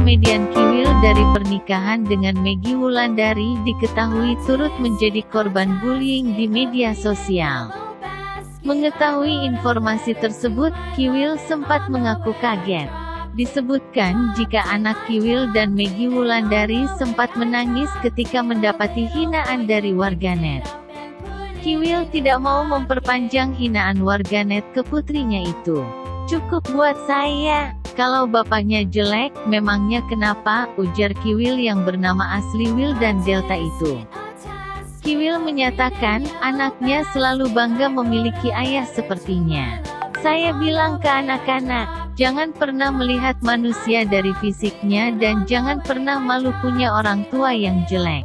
komedian Kiwil dari pernikahan dengan Meggy Wulandari diketahui turut menjadi korban bullying di media sosial. Mengetahui informasi tersebut, Kiwil sempat mengaku kaget. Disebutkan jika anak Kiwil dan Meggy Wulandari sempat menangis ketika mendapati hinaan dari warganet. Kiwil tidak mau memperpanjang hinaan warganet ke putrinya itu. "Cukup buat saya. Kalau bapaknya jelek, memangnya kenapa?" ujar Kiwil yang bernama asli Wildan Delta itu. Kiwil menyatakan, anaknya selalu bangga memiliki ayah sepertinya. "Saya bilang ke anak-anak, jangan pernah melihat manusia dari fisiknya dan jangan pernah malu punya orang tua yang jelek.